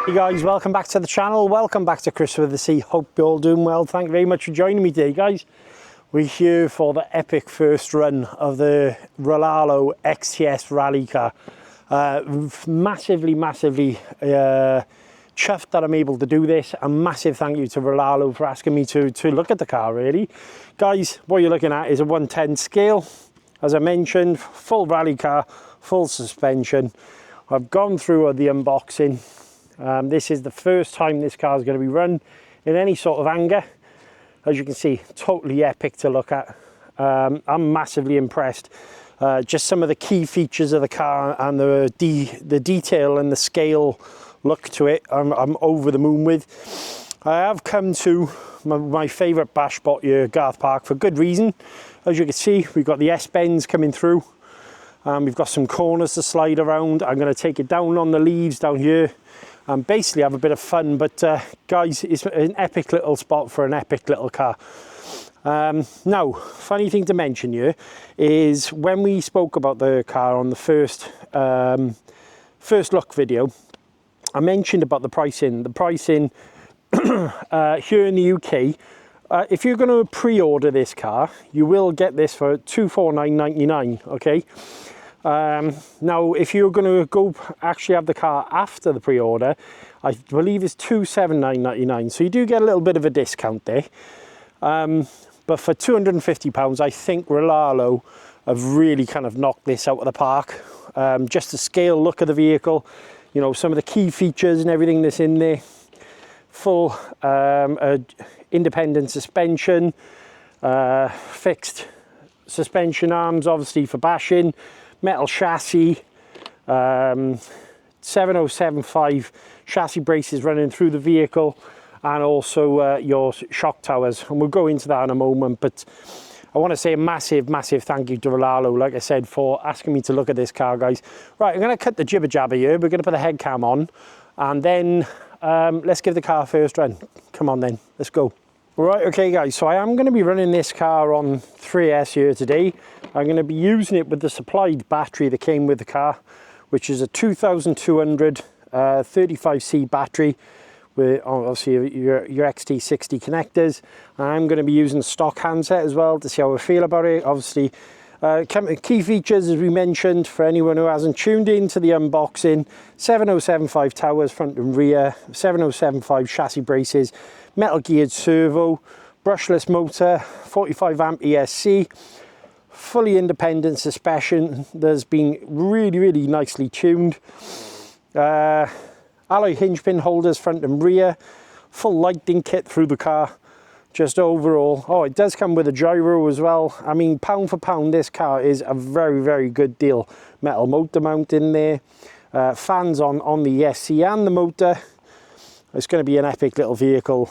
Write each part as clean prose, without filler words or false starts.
Hey guys, welcome back to the channel. Welcome back to Chris with the Sea. Hope you're all doing well. Thank you very much for joining me today, guys. We're here for the epic first run of the Rlaarlo XTS rally car. Massively chuffed that I'm able to do this. A massive thank you to Rlaarlo for asking me to look at the car, really. Guys, what you're looking at is a 110 scale. As I mentioned, full rally car, full suspension. I've gone through the unboxing. This is the first time this car is going to be run in any sort of anger. As you can see, totally epic to look at. I'm massively impressed. Just some of the key features of the car and the detail and the scale look to it, I'm over the moon with. I have come to my favourite bash spot here, Garth Park, for good reason. As you can see, we've got the S-bends coming through. We've got some corners to slide around. I'm going to take it down on the leaves down here and basically have a bit of fun. But guys, it's an epic little spot for an epic little car. Now, funny thing to mention here is when we spoke about the car on the first look video, I mentioned about the pricing. The pricing here in the UK, if you're going to pre-order this car, you will get this for $249.99, okay? Now, if you're going to go actually have the car after the pre-order, I believe it's $279.99, so you do get a little bit of a discount there. But for £250, I think Rlaarlo have really kind of knocked this out of the park. Just the scale look of the vehicle, you know, some of the key features and everything that's in there. Full independent suspension, fixed suspension arms, obviously for bashing, metal chassis, 7075 chassis braces running through the vehicle, and also your shock towers, and we'll go into that in a moment. But I want to say a massive thank you to Rlaarlo, like I said, for asking me to look at this car, guys. Right, I'm going to cut the jibber jabber here. We're going to put the head cam on, and then let's give the car a first run. Come on then, let's go. Right, okay guys, so I am going to be running this car on 3S here today. I'm going to be using it with the supplied battery that came with the car, which is a 2200 35C battery with obviously your XT60 connectors. I'm going to be using the stock handset as well to see how I feel about it. Obviously, key features, as we mentioned, for anyone who hasn't tuned in to the unboxing: 7075 towers front and rear, 7075 chassis braces, metal geared servo, brushless motor, 45 amp ESC, fully independent suspension that's been really nicely tuned, alloy hinge pin holders front and rear, full lighting kit through the car. Just overall, oh, it does come with a gyro as well. I mean, pound for pound, this car is a very good deal. Metal motor mount in there, fans on the ESC and the motor. It's going to be an epic little vehicle.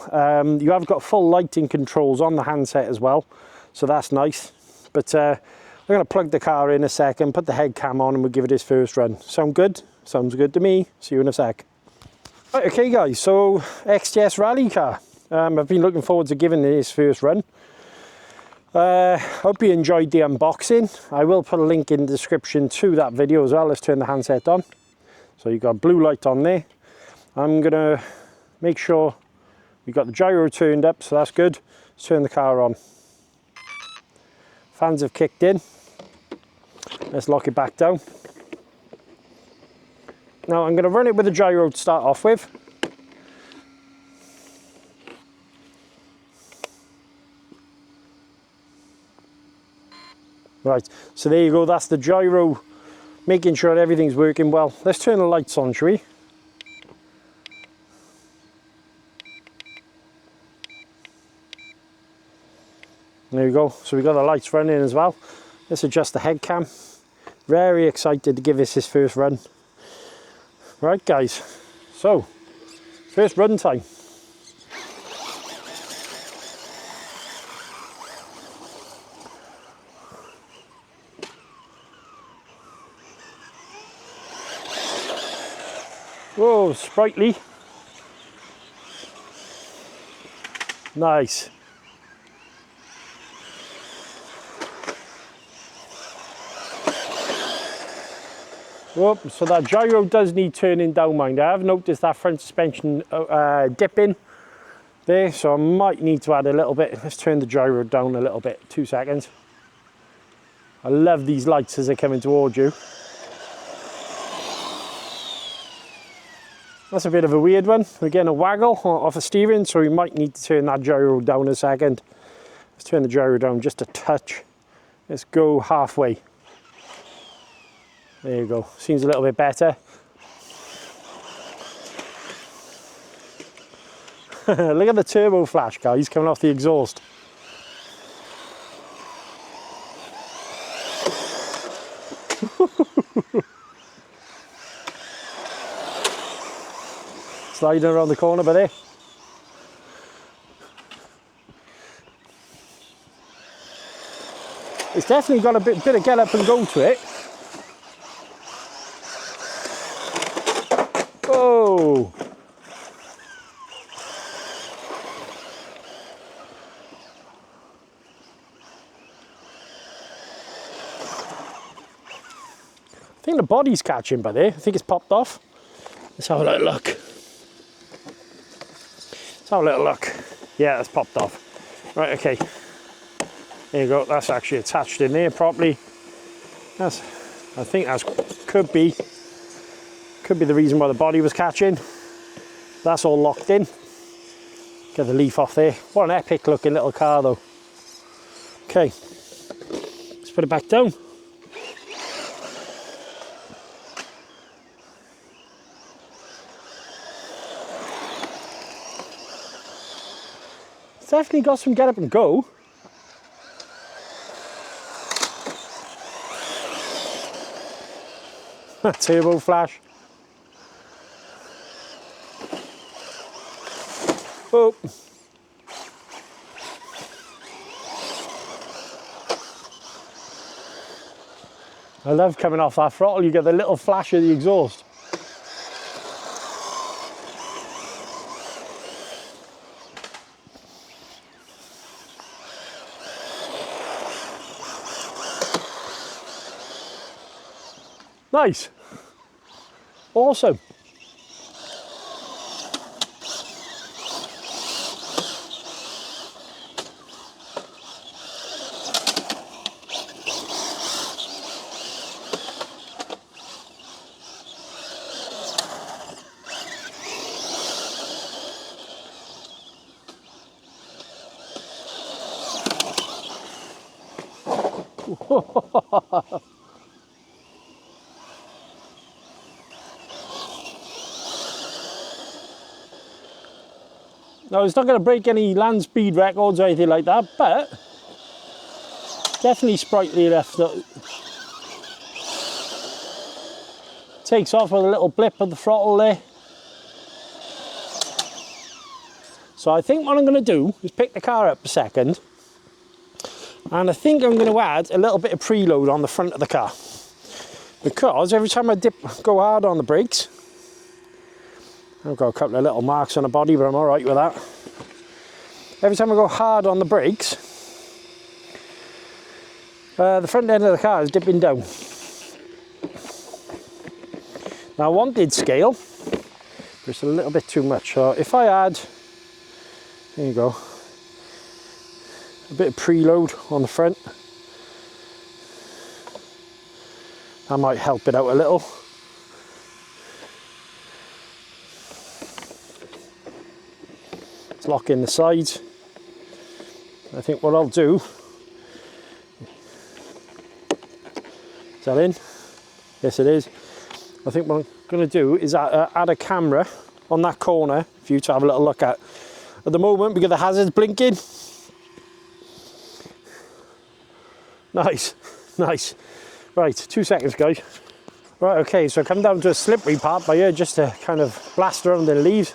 You have got full lighting controls on the handset as well, so that's nice. But I'm going to plug the car in a second, put the head cam on, and we'll give it its first run. Sound good? Sounds good to me. See you in a sec. Right, okay guys, so XTS rally car. I've been looking forward to giving this first run. Hope you enjoyed the unboxing. I will put a link in the description to that video as well. Let's turn the handset on. So you've got blue light on there. I'm going to make sure we've got the gyro turned up, so that's good. Let's turn the car on. Fans have kicked in. Let's lock it back down. Now I'm going to run it with the gyro to start off with. Right, so there you go, that's the gyro, making sure everything's working well. Let's turn the lights on, shall we? There you go, so we've got the lights running as well. Let's adjust the head cam. Very excited to give this his first run. Right guys, so first run time. Whoa, sprightly. Nice. Whoop, so that gyro does need turning down, mind. I have noticed that front suspension dipping there, so I might need to add a little bit. Let's turn the gyro down a little bit, 2 seconds. I love these lights as they're coming towards you. That's a bit of a weird one. We're getting a waggle off the steering, so we might need to turn that gyro down a second. Let's turn the gyro down just a touch. Let's go halfway. There you go, seems a little bit better. Look at the turbo flash, guys, coming off the exhaust. Sliding around the corner by there. It's definitely got a bit of get up and go to it. Oh! I think the body's catching by there. I think it's popped off. Let's have a little look. Let's have a little look. Yeah, it's popped off. Right, okay. There you go. That's actually attached in there properly. I think that could be the reason why the body was catching. That's all locked in. Get the leaf off there. What an epic looking little car though. Okay, let's put it back down. It's definitely got some get up and go. Turbo flash. Oh. I love coming off that throttle, you get the little flash of the exhaust. Nice. Awesome. Now, it's not going to break any land speed records or anything like that, but definitely sprightly enough that takes off with a little blip of the throttle there. So I think what I'm going to do is pick the car up a second, and I think I'm going to add a little bit of preload on the front of the car, because every time I go hard on the brakes, I've got a couple of little marks on the body, but I'm all right with that. Every time I go hard on the brakes, the front end of the car is dipping down. Now I wanted scale, but it's a little bit too much. So if I add, there you go, a bit of preload on the front, that might help it out a little. Lock in the sides. I think what I'll do, is that in? Yes it is. I think what I'm going to do is add a camera on that corner for you to have a little look at. At the moment we got the hazards blinking. Nice, nice. Right, 2 seconds guys. Right, okay, so I come down to a slippery part by here just to kind of blast around the leaves.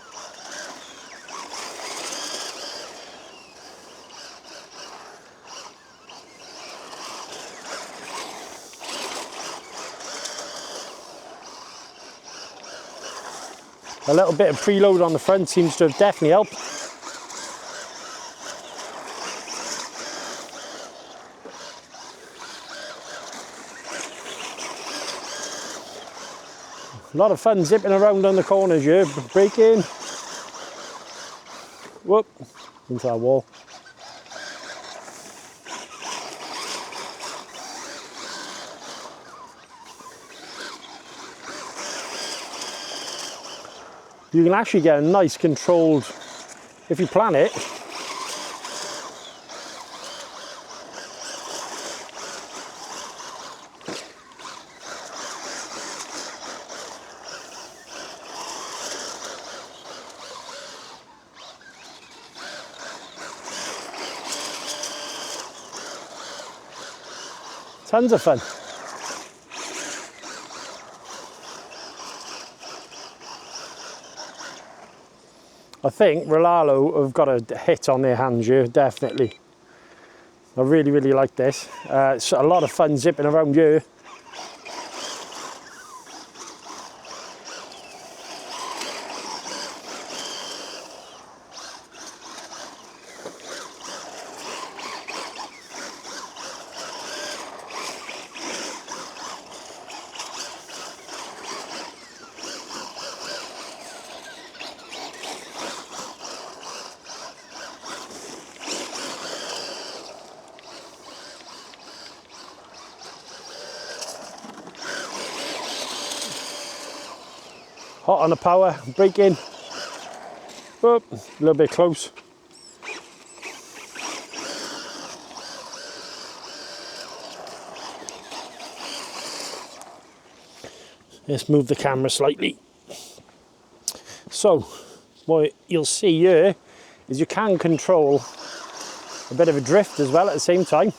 A little bit of preload on the front seems to have definitely helped. a lot of fun zipping around on the corners here, braking. Whoop, into that wall. You can actually get a nice controlled, if you plan it, tons of fun. I think Rlaarlo have got a hit on their hands here, definitely. I really, really like this. It's a lot of fun zipping around here. Hot on the power, brake in. Whoop, a little bit close. Let's move the camera slightly. So, what you'll see here is you can control a bit of a drift as well at the same time.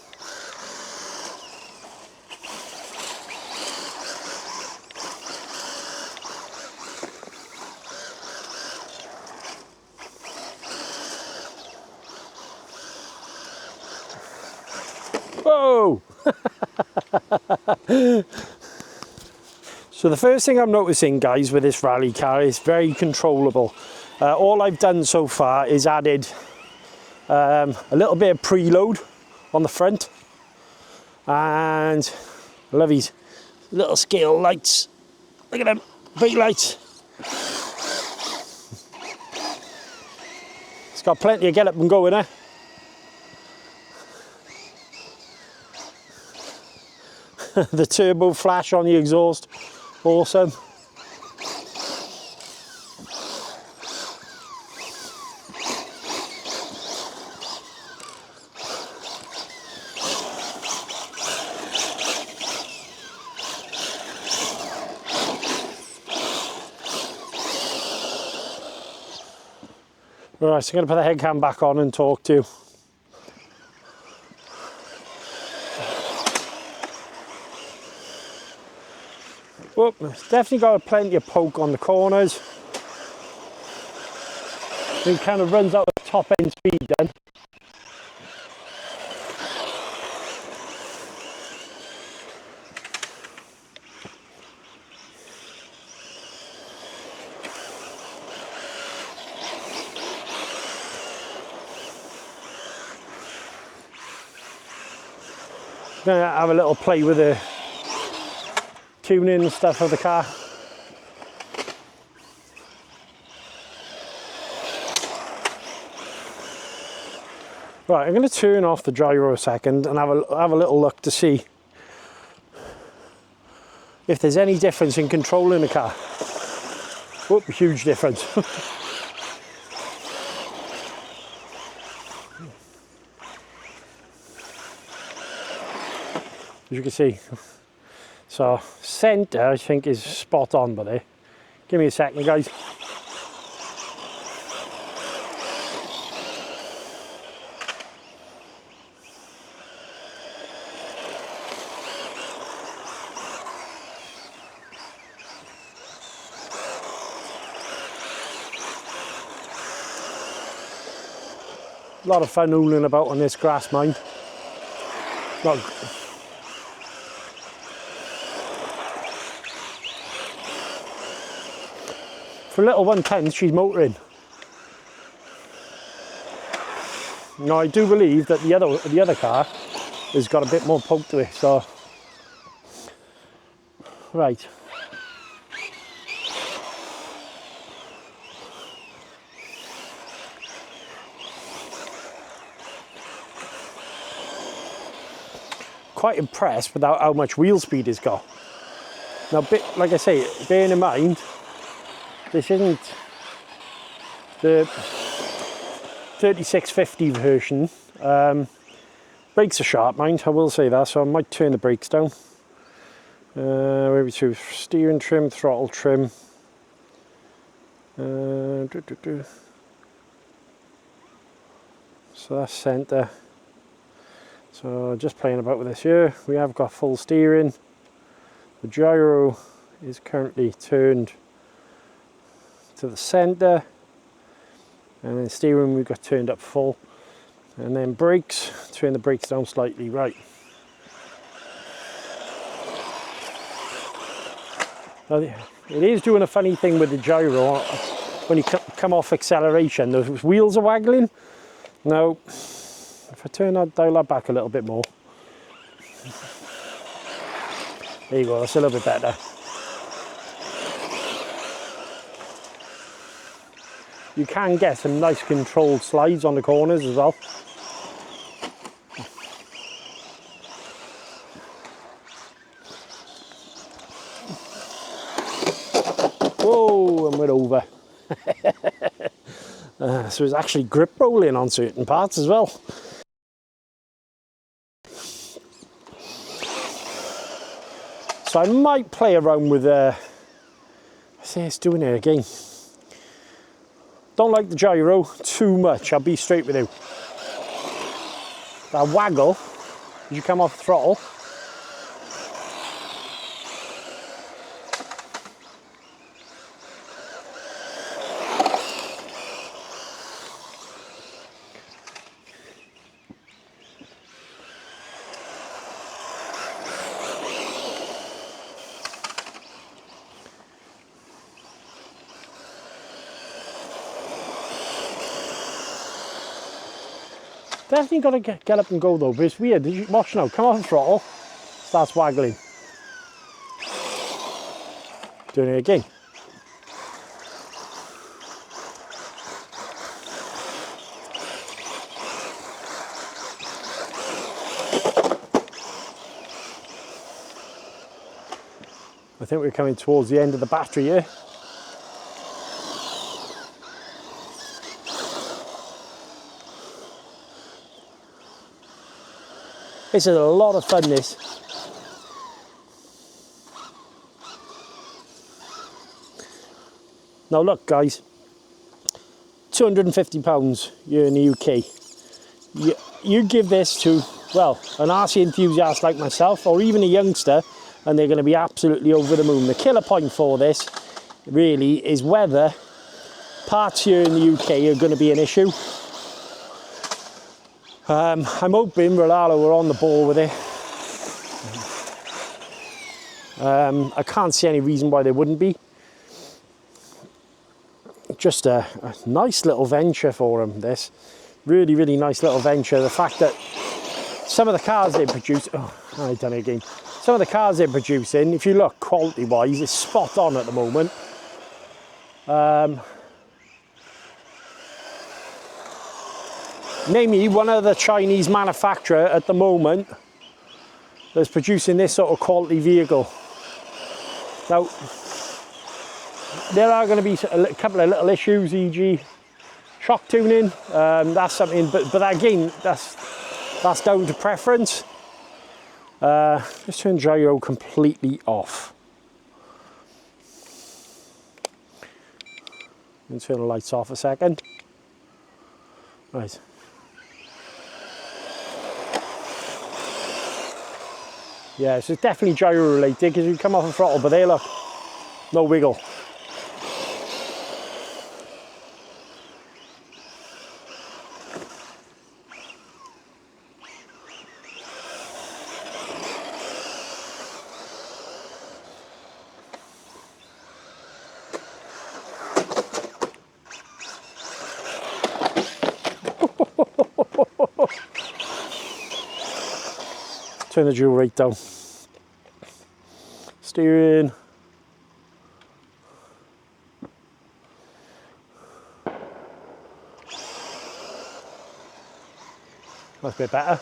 Whoa! So the first thing I'm noticing, guys, with this rally car is very controllable. All I've done so far is added a little bit of preload on the front, and I love these little scale lights. Look at them, big lights. It's got plenty of get up and go in there. The turbo flash on the exhaust, awesome. Right, so I'm going to put the head cam back on and talk to you. Whoop, it's definitely got plenty of poke on the corners. It kind of runs out at top end speed then. Gonna have a little play with the tuning and stuff of the car. Right, I'm going to turn off the gyro a second and have a little look to see if there's any difference in controlling the car. Whoop, huge difference. As you can see, so centre I think is spot on, but give me a second, guys. A lot of fun hooling about on this grass mine. Not for a little 110, she's motoring. Now I do believe that the other car has got a bit more poke to it. So right, quite impressed with how much wheel speed it's got. Now, like I say, bearing in mind, this isn't the 3650 version. Brakes are sharp, mind, I will say that, so I might turn the brakes down. Where are we to? Steering trim, throttle trim. So that's centre. So just playing about with this here. We have got full steering. The gyro is currently turned to the centre, and then steering we've got turned up full, and then brakes, turn the brakes down slightly, right. Now, it is doing a funny thing with the gyro. When you come off acceleration, those wheels are waggling. Now, if I turn that, dial that back a little bit more. There you go, that's a little bit better. You can get some nice controlled slides on the corners as well. Whoa, and we're over. So it's actually grip rolling on certain parts as well. So I might play around with I say it's doing it again. Don't like the gyro too much, I'll be straight with you. That waggle as you come off the throttle. Definitely got to get up and go though, but it's weird. Watch now, come off the throttle, starts waggling. Doing it again. I think we're coming towards the end of the battery here. This is a lot of fun, this. Now look guys, £250 here in the UK. You give this to, well, an RC enthusiast like myself, or even a youngster, and they're going to be absolutely over the moon. The killer point for this really is whether parts here in the UK are going to be an issue. I'm hoping Rlaarlo were on the ball with it. I can't see any reason why they wouldn't be. Just a nice little venture for them, this. Really, really nice little venture. The fact that some of the cars they produce, oh, I've done it again. Some of the cars they're producing, if you look quality-wise, it's spot on at the moment. Namely, one of the Chinese manufacturer at the moment that's producing this sort of quality vehicle. Now, there are going to be a couple of little issues, e.g. shock tuning. That's something, but again, that's down to preference. Let's turn gyro completely off. And turn the lights off a second. Right. Yeah, so it's definitely gyro related because you come off the throttle, but there, look, no wiggle. Turn the dual rate down. Steering. That's a bit better.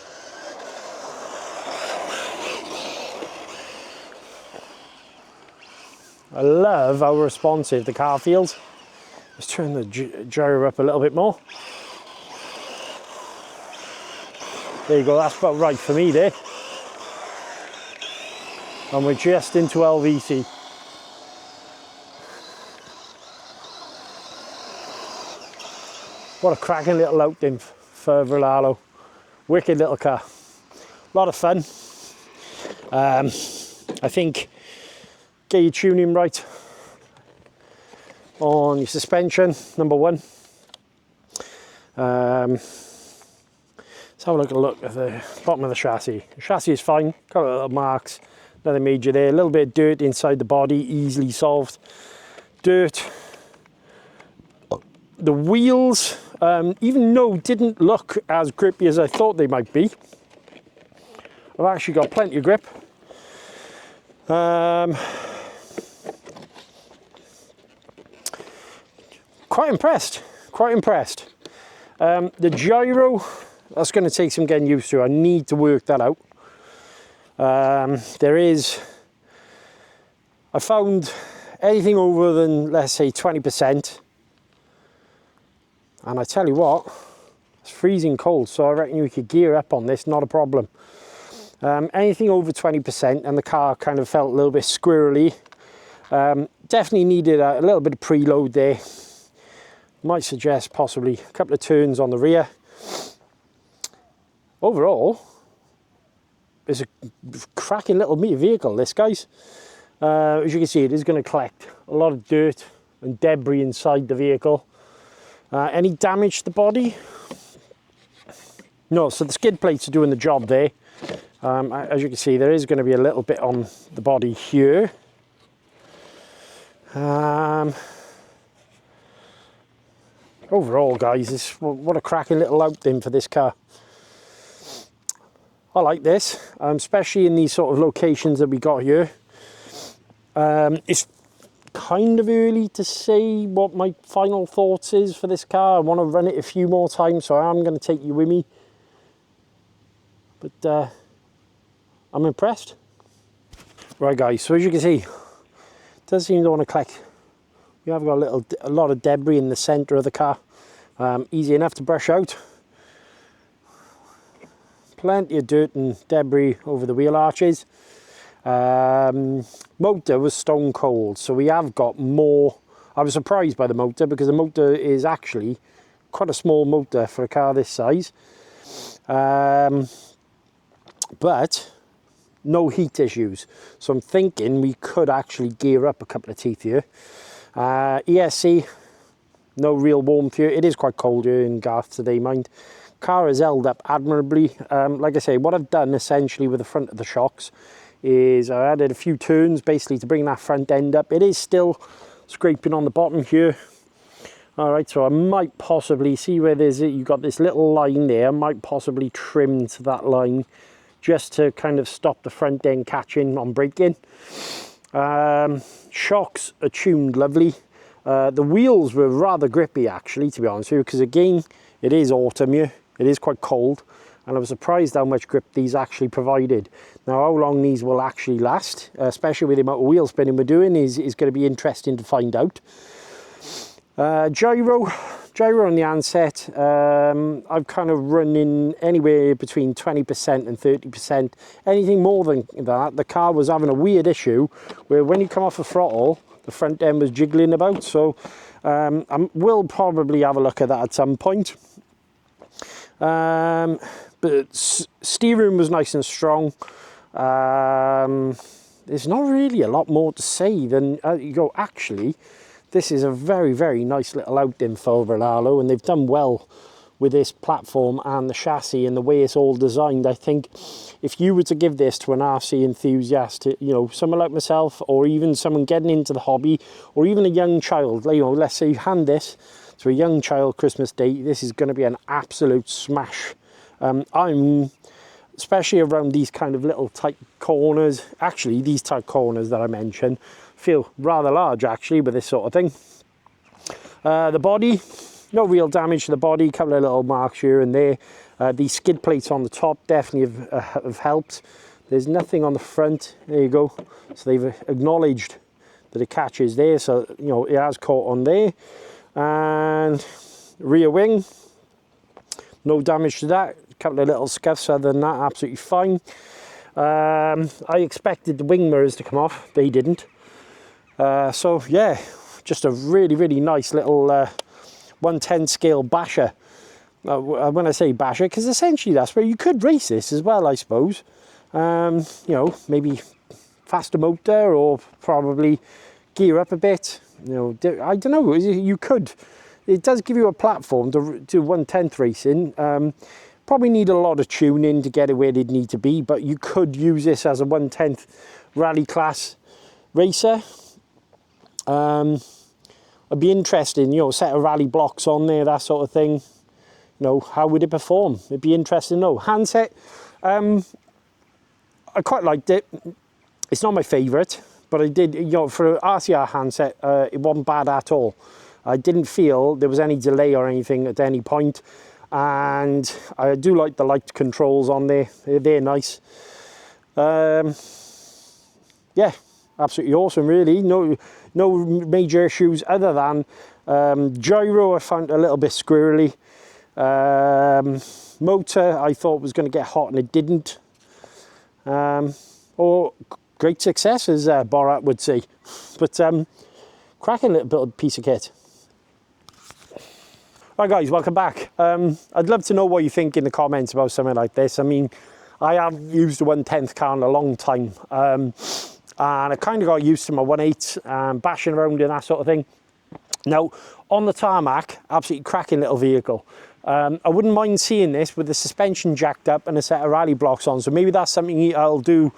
I love how responsive the car feels. Let's turn the gyro up a little bit more. There you go, that's about right for me there. And we're just into LVC. What a cracking little outing for Rlaarlo. Wicked little car. A lot of fun. I think get your tuning right on your suspension, number one. Let's have a look at the bottom of the chassis. The chassis is fine, got little marks, nothing major there. A little bit of dirt inside the body, easily solved. Dirt. The wheels, even though didn't look as grippy as I thought they might be, I've actually got plenty of grip. Quite impressed, quite impressed. The gyro, that's going to take some getting used to. I need to work that out. I found anything over than, let's say, 20%. And I tell you what, it's freezing cold, so I reckon you could gear up on this, not a problem. Anything over 20%, and the car kind of felt a little bit squirrely. Definitely needed a little bit of preload there. Might suggest possibly a couple of turns on the rear. Overall, it's a cracking little vehicle, this, guys. As you can see, it is going to collect a lot of dirt and debris inside the vehicle. Any damage to the body? No, so the skid plates are doing the job there. As you can see, there is going to be a little bit on the body here. Overall, guys, what a cracking little outing for this car. I like this, especially in these sort of locations that we got here. It's kind of early to say what my final thoughts is for this car. I want to run it a few more times, so I'm going to take you with me. But I'm impressed. Right, guys, so as you can see, it does seem to want to collect. We have got a lot of debris in the centre of the car. Easy enough to brush out. Plenty of dirt and debris over the wheel arches. Motor was stone cold, so we have got more. I was surprised by the motor because the motor is actually quite a small motor for a car this size. But no heat issues, so I'm thinking we could actually gear up a couple of teeth here. ESC, no real warmth here. It is quite cold here in Garth today, mind. Car has held up admirably. Like I say, what I've done essentially with the front of the shocks is I added a few turns basically to bring that front end up. It is still scraping on the bottom here. All right, so I might possibly see where you've got this little line there. I might possibly trim to that line just to kind of stop the front end catching on braking. Shocks are tuned lovely. The wheels were rather grippy actually, to be honest with you, because again, it is autumn here. It is quite cold, and I was surprised how much grip these actually provided. Now, how long these will actually last, especially with the amount of wheel spinning we're doing, is going to be interesting to find out. Gyro on the handset, I've kind of running anywhere between 20% and 30%. Anything more than that, the car was having a weird issue where when you come off the throttle, the front end was jiggling about. So I will probably have a look at that at some point. But steering was nice and strong. There's not really a lot more to say than you go, actually, this is a very, very nice little outing for Rlaarlo, and they've done well with this platform and the chassis and the way it's all designed. I think if you were to give this to an RC enthusiast, you know, someone like myself, or even someone getting into the hobby, or even a young child, you know, let's say you hand this to a young child Christmas Day, this is going to be an absolute smash. I'm especially around these kind of little tight corners. Actually, these tight corners that I mentioned feel rather large actually with this sort of thing. The body, no real damage to the body, a couple of little marks here and there. These skid plates on the top definitely have helped. There's nothing on the front. There you go. So they've acknowledged that it catches there, so you know it has caught on there. And rear wing, no damage to that, a couple of little scuffs, other than that absolutely fine. I expected the wing mirrors to come off, they didn't. So yeah, just a really nice little 110 scale basher. When I say basher, because essentially that's where you could race this as well, I suppose. You know, maybe faster motor, or probably gear up a bit. You know, I don't know, you could. It does give you a platform to do 110th racing. Probably need a lot of tuning to get it where they'd need to be, but you could use this as a 110th rally class racer. It'd be interesting, you know, set of rally blocks on there, that sort of thing. You know, how would it perform? It'd be interesting to know. Handset, I quite liked it. It's not my favourite, but I did, you know, for an RCR handset, it wasn't bad at all. I didn't feel there was any delay or anything at any point, and I do like the light controls on there. They're nice. Yeah, absolutely awesome, really. No major issues other than gyro I found a little bit squirrely. Motor I thought was going to get hot and it didn't. Or great success, as Borat would say. But cracking little piece of kit. Right guys, welcome back. I'd love to know what you think in the comments about something like this. I mean, I have used a 110th car in a long time, and I kind of got used to my 1.8, bashing around and that sort of thing. Now, on the tarmac, absolutely cracking little vehicle. I wouldn't mind seeing this with the suspension jacked up and a set of rally blocks on, so maybe that's something I'll do,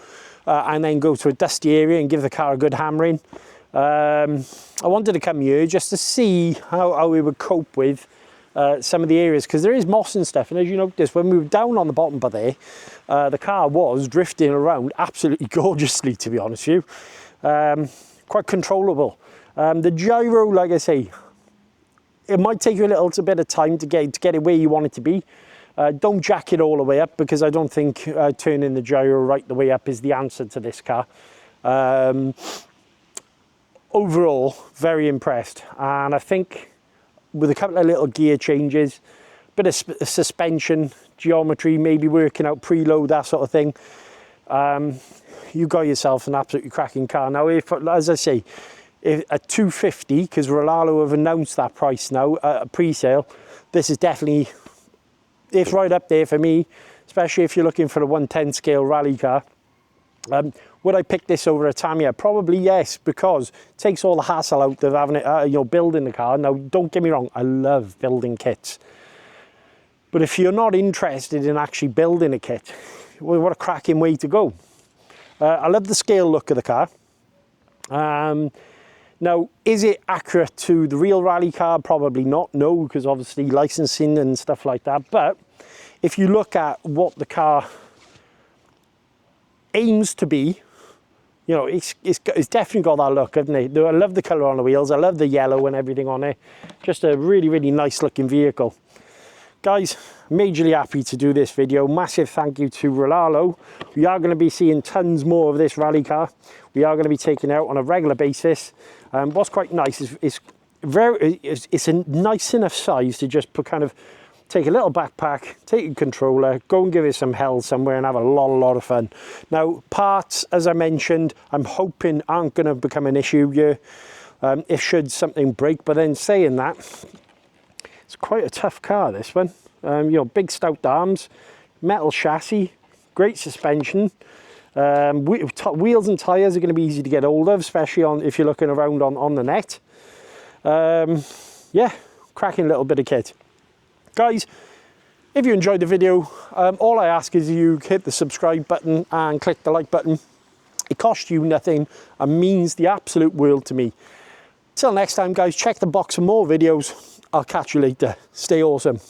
and then go to a dusty area and give the car a good hammering. I wanted to come here just to see how we would cope with some of the areas, because there is moss and stuff, and as you notice, when we were down on the bottom by there, the car was drifting around absolutely gorgeously, to be honest with you. Quite controllable. The gyro, like I say, it might take you a little bit of time to get it where you want it to be. Don't jack it all the way up, because I don't think turning the gyro right the way up is the answer to this car. Overall, very impressed, and I think with a couple of little gear changes, bit of suspension, geometry, maybe working out preload, that sort of thing, you got yourself an absolutely cracking car. Now, if, as I say, at 250, because Rlaarlo have announced that price now, pre-sale, this is definitely, it's right up there for me, especially if you're looking for a 110 scale rally car. Would I pick this over a Tamiya? Probably yes, because it takes all the hassle out of having it, you know, building the car. Now, don't get me wrong, I love building kits. But if you're not interested in actually building a kit, well, what a cracking way to go. I love the scale look of the car. Now, is it accurate to the real rally car? Probably not, no, because obviously licensing and stuff like that. But if you look at what the car aims to be, you know, it's definitely got that look, hasn't it? I love the colour on the wheels. I love the yellow and everything on it. Just a really nice looking vehicle. Guys, majorly happy to do this video. Massive thank you to Rlaarlo. We are going to be seeing tons more of this rally car. We are going to be taking it out on a regular basis. What's quite nice is it's a nice enough size to just put kind of take a little backpack, take a controller, go and give it some hell somewhere and have a lot of fun. Now, parts, as I mentioned, I'm hoping aren't going to become an issue here if should something break. But then saying that, it's quite a tough car, this one. You know, big stout arms, metal chassis, great suspension. Wheels and tyres are going to be easy to get hold of, especially if you're looking around on the net. Yeah, cracking little bit of kit. Guys, if you enjoyed the video, all I ask is you hit the subscribe button and click the like button. It costs you nothing and means the absolute world to me. Till next time, guys, check the box for more videos. I'll catch you later. Stay awesome.